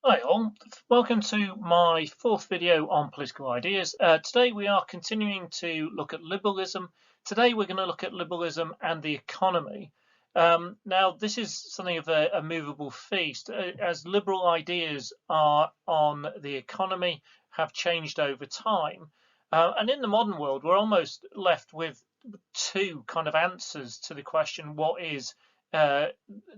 Hi all, welcome to my fourth video on political ideas. Today we are continuing to look at liberalism. Today we're going to look at liberalism and the economy. Now this is something of a movable feast, as liberal ideas are on the economy have changed over time. And in the modern world we're almost left with two kind of answers to the question, what is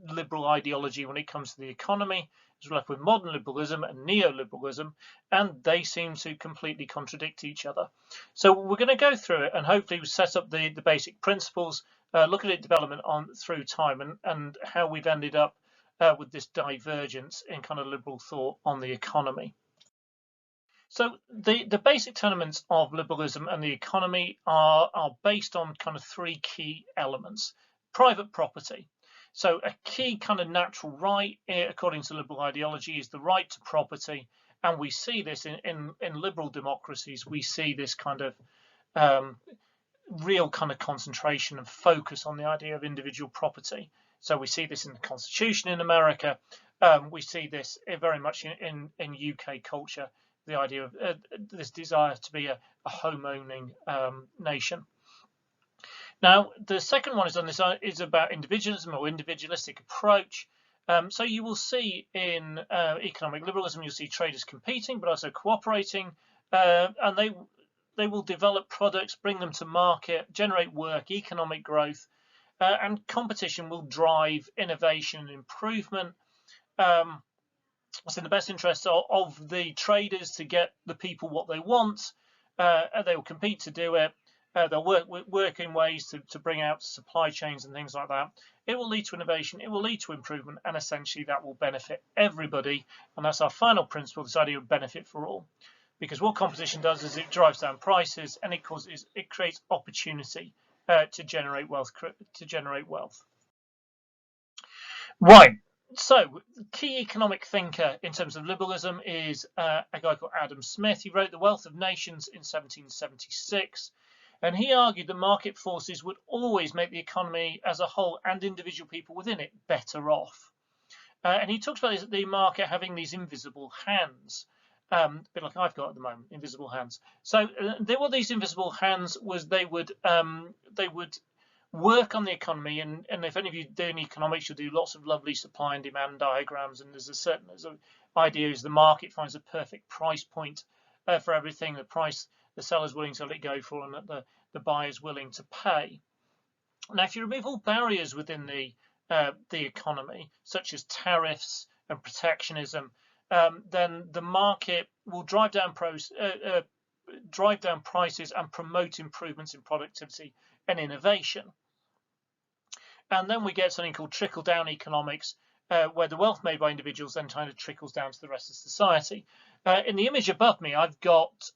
liberal ideology when it comes to the economy? We're left with modern liberalism and neoliberalism, and they seem to completely contradict each other. So we're going to go through it and hopefully set up the basic principles, look at its development through time, and how we've ended up with this divergence in kind of liberal thought on the economy. So the basic tenements of liberalism and the economy are based on kind of three key elements. Private property. So a key kind of natural right, according to liberal ideology, is the right to property. And we see this in liberal democracies. We see this kind of real kind of concentration and focus on the idea of individual property. So we see this in the Constitution in America. We see this very much in UK culture, the idea of this desire to be a home-owning nation. Now, the second one is about individualism or individualistic approach. So you will see in economic liberalism, you'll see traders competing, but also cooperating, and they will develop products, bring them to market, generate work, economic growth, and competition will drive innovation and improvement. It's in the best interest of the traders to get the people what they want. They will compete to do it. They'll work in ways to bring out supply chains and things like that. It will lead to innovation, it will lead to improvement, and essentially that will benefit everybody. And that's our final principle, this idea of benefit for all. Because what competition does is it drives down prices and it creates opportunity to generate wealth. Right. So, key economic thinker in terms of liberalism is a guy called Adam Smith. He wrote The Wealth of Nations in 1776. And he argued that market forces would always make the economy as a whole and individual people within it better off. And he talks about the market having these invisible hands, a bit like I've got at the moment, invisible hands. So what these invisible hands was they would work on the economy, and if any of you do in economics, you'll do lots of lovely supply and demand diagrams, and there's an idea is the market finds a perfect price point for everything, the seller's willing to let it go for, and that the buyer's willing to pay. Now, if you remove all barriers within the economy, such as tariffs and protectionism, then the market will drive down prices and promote improvements in productivity and innovation. And then we get something called trickle-down economics, where the wealth made by individuals then kind of trickles down to the rest of society. In the image above me, I've got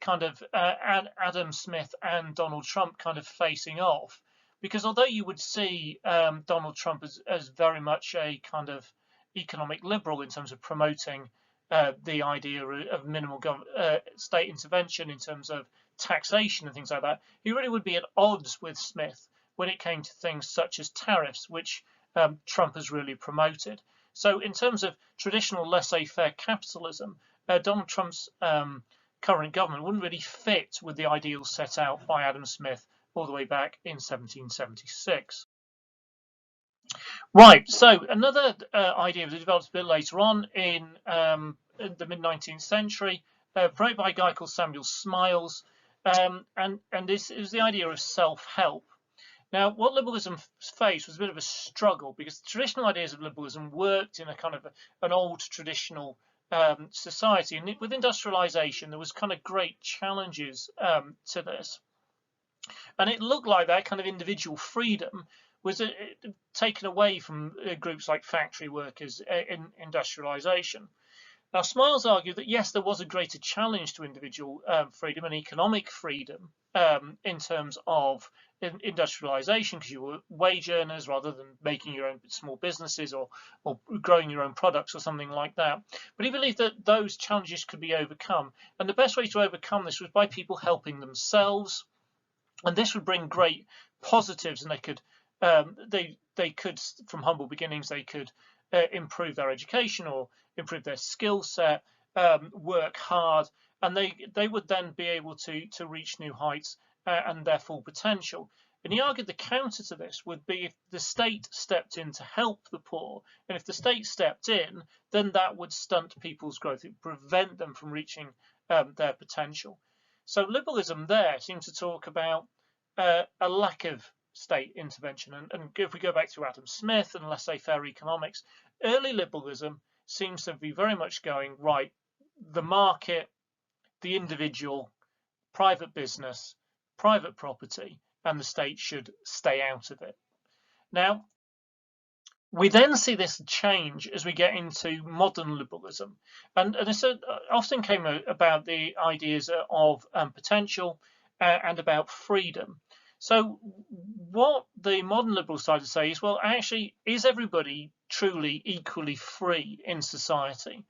kind of Adam Smith and Donald Trump kind of facing off, because although you would see Donald Trump as very much a kind of economic liberal in terms of promoting the idea of minimal state intervention in terms of taxation and things like that, he really would be at odds with Smith when it came to things such as tariffs, which Trump has really promoted. So in terms of traditional laissez-faire capitalism, Donald Trump's current government wouldn't really fit with the ideals set out by Adam Smith all the way back in 1776. Right, so another idea was developed a bit later on in the mid-19th century, promoted by a guy called Samuel Smiles, and this is the idea of self-help. Now, what liberalism faced was a bit of a struggle, because the traditional ideas of liberalism worked in a kind of an old traditional society, and with industrialization there was kind of great challenges to this, and it looked like that kind of individual freedom was taken away from groups like factory workers in industrialization. Now, Smiles argued that yes, there was a greater challenge to individual freedom and economic freedom in terms of industrialization, because you were wage earners rather than making your own small businesses or growing your own products or something like that. But he believed that those challenges could be overcome, and the best way to overcome this was by people helping themselves, and this would bring great positives, and they could from humble beginnings, they could improve their education or improve their skill set, work hard, and they would then be able to reach new heights and their full potential. And he argued the counter to this would be if the state stepped in to help the poor, and if the state stepped in, then that would stunt people's growth. It would prevent them from reaching their potential. So liberalism there seems to talk about a lack of state intervention. And if we go back to Adam Smith and laissez-faire economics, early liberalism seems to be very much going, right, the market, the individual, private business, private property, and the state should stay out of it. Now, we then see this change as we get into modern liberalism. And this often came about the ideas of potential and about freedom. So what the modern liberals side to say is, well, actually, is everybody truly equally free in society?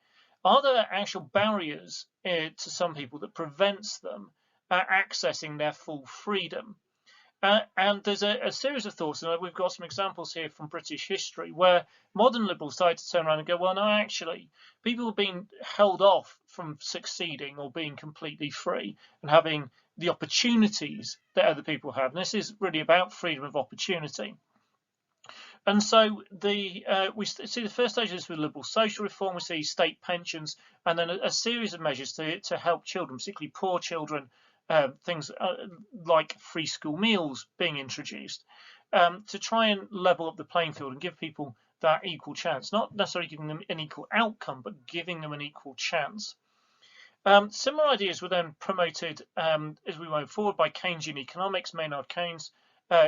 Are there actual barriers to some people that prevents them accessing their full freedom? And there's a series of thoughts, and we've got some examples here from British history where modern liberals started to turn around and go, well, no, actually, people have been held off from succeeding or being completely free and having the opportunities that other people have. And this is really about freedom of opportunity. And so we see the first stage of this with liberal social reform. We see state pensions, and then a series of measures to help children, particularly poor children, things like free school meals being introduced to try and level up the playing field and give people that equal chance, not necessarily giving them an equal outcome, but giving them an equal chance. Similar ideas were then promoted as we went forward by Keynesian economics, Maynard Keynes,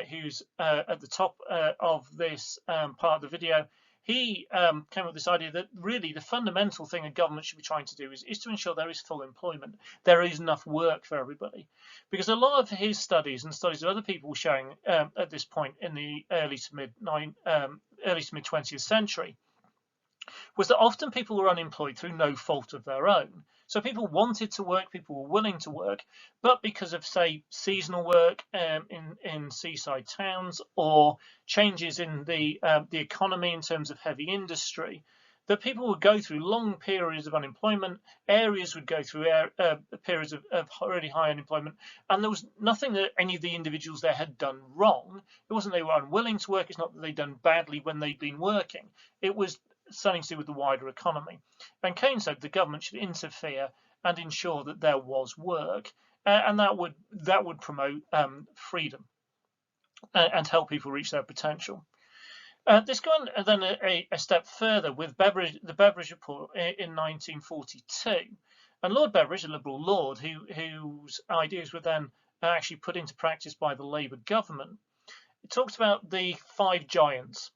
who's at the top of this part of the video. He came up with this idea that really the fundamental thing a government should be trying to do is to ensure there is full employment. There is enough work for everybody. Because a lot of his studies and studies of other people were showing at this point in the early to mid 20th century was that often people were unemployed through no fault of their own. So people wanted to work, people were willing to work, but because of, say, seasonal work in seaside towns or changes in the economy in terms of heavy industry, that people would go through long periods of unemployment, areas would go through periods of really high unemployment, and there was nothing that any of the individuals there had done wrong. It wasn't they were unwilling to work, it's not that they'd done badly when they'd been working. It was something to do with the wider economy. And Keynes said the government should interfere and ensure that there was work, and that would promote freedom and help people reach their potential. This gone then a step further with the Beveridge Report in 1942, and Lord Beveridge, a Liberal lord, whose ideas were then actually put into practice by the Labour government, it talks about the 5 giants.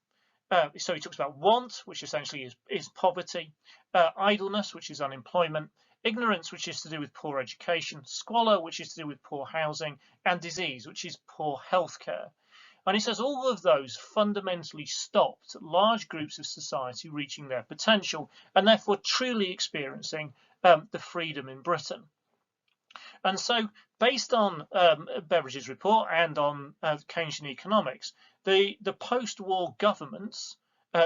So he talks about want, which essentially is poverty, idleness, which is unemployment, ignorance, which is to do with poor education, squalor, which is to do with poor housing, and disease, which is poor healthcare. And he says all of those fundamentally stopped large groups of society reaching their potential and therefore truly experiencing the freedom in Britain. And so based on Beveridge's report and on Keynesian economics, the post-war governments,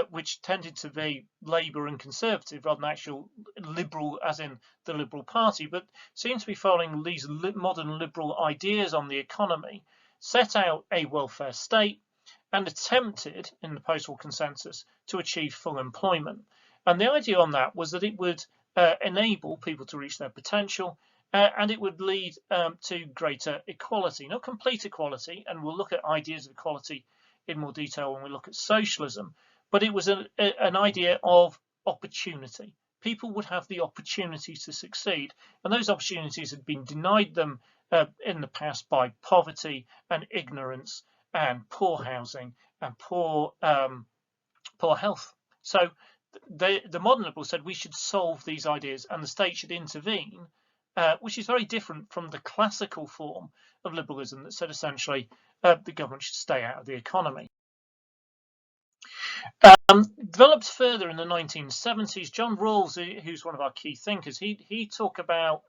which tended to be Labour and Conservative rather than actual liberal as in the Liberal Party, but seem to be following these modern liberal ideas on the economy, set out a welfare state and attempted, in the post-war consensus, to achieve full employment. And the idea on that was that it would enable people to reach their potential, and it would lead to greater equality, not complete equality, and we'll look at ideas of equality in more detail when we look at socialism, but it was an idea of opportunity. People would have the opportunity to succeed, and those opportunities had been denied them in the past by poverty and ignorance and poor housing and poor health. So the modern liberals said we should solve these ideas and the state should intervene, which is very different from the classical form of liberalism that said essentially the government should stay out of the economy. Developed further in the 1970s, John Rawls, who's one of our key thinkers, he talked about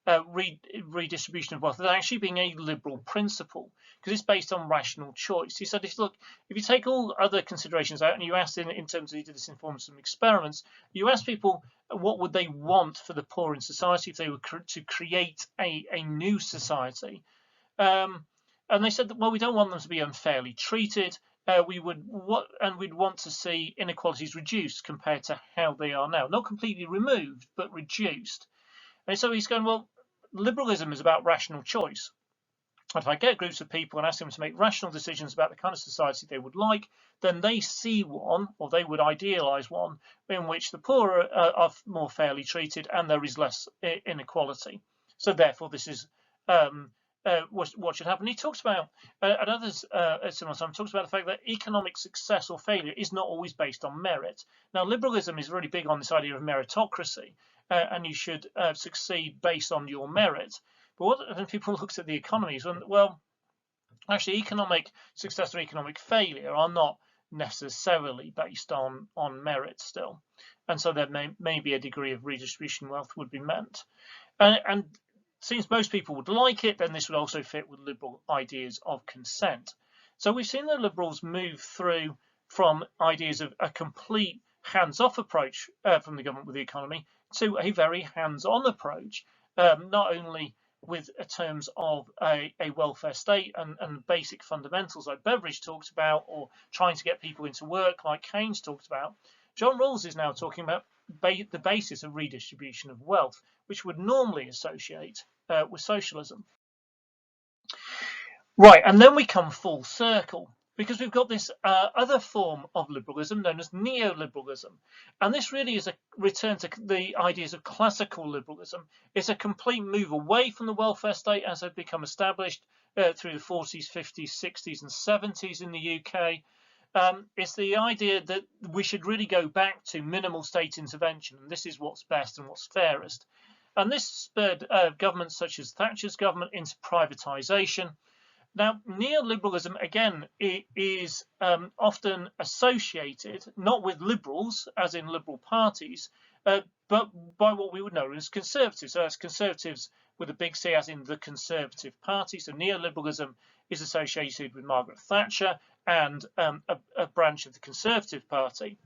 redistribution of wealth as actually being a liberal principle, because it's based on rational choice. He said, if you take all other considerations out and you ask in terms of, he did this in form of some experiments, you ask people what would they want for the poor in society if they were to create a new society. And they said that, well, we don't want them to be unfairly treated. We'd want to see inequalities reduced compared to how they are now, not completely removed, but reduced. And so he's going, well, liberalism is about rational choice. If I get groups of people and ask them to make rational decisions about the kind of society they would like, then they see one, or they would idealize one, in which the poor are more fairly treated and there is less inequality. So therefore, this is what should happen. He talks about, and others at similar time, talks about the fact that economic success or failure is not always based on merit. Now, liberalism is really big on this idea of meritocracy, and you should succeed based on your merit. But when people looked at the economies, well, actually, economic success or economic failure are not necessarily based on merit still, and so there may be a degree of redistribution wealth would be meant. And since most people would like it, then this would also fit with liberal ideas of consent. So we've seen the liberals move through from ideas of a complete hands-off approach from the government with the economy to a very hands-on approach, not only with terms of a welfare state and basic fundamentals like Beveridge talked about, or trying to get people into work like Keynes talked about. John Rawls is now talking about the basis of redistribution of wealth, which would normally associate with socialism. Right, and then we come full circle, because we've got this other form of liberalism known as neoliberalism. And this really is a return to the ideas of classical liberalism. It's a complete move away from the welfare state as had become established through the 40s, 50s, 60s and 70s in the UK. It's the idea that we should really go back to minimal state intervention, and this is what's best and what's fairest. And this spurred governments such as Thatcher's government into privatisation. Now, neoliberalism, again, is often associated not with liberals, as in liberal parties, but by what we would know as conservatives. So that's conservatives with a big C, as in the Conservative Party. So neoliberalism is associated with Margaret Thatcher and a branch of the Conservative Party.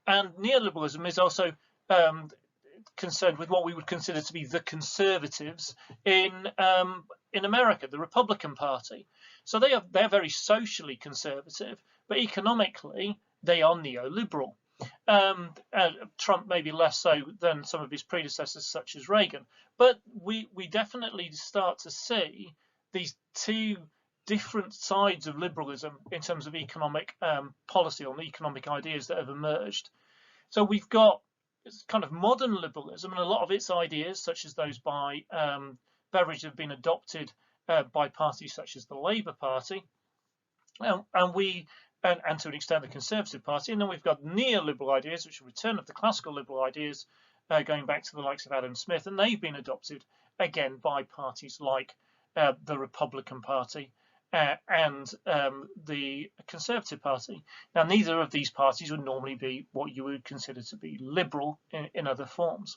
And neoliberalism is also concerned with what we would consider to be the conservatives in America, the Republican Party. So they're very socially conservative, but economically they are neoliberal. Trump maybe less so than some of his predecessors, such as Reagan. But we definitely start to see these two different sides of liberalism in terms of economic policy, on the economic ideas that have emerged. So we've got kind of modern liberalism, and a lot of its ideas, such as those by Beveridge, have been adopted by parties such as the Labour Party, and to an extent the Conservative Party. And then we've got neoliberal ideas, which are a return of the classical liberal ideas, going back to the likes of Adam Smith, and they've been adopted again by parties like the Republican Party and the Conservative Party. Now, neither of these parties would normally be what you would consider to be liberal in other forms.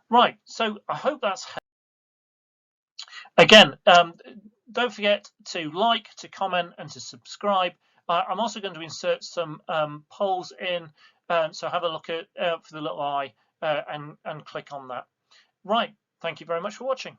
Right, so I hope that's helpful. Again, don't forget to like, to comment and to subscribe. I'm also going to insert some polls in, so have a look at for the little eye and click on that. Right, thank you very much for watching.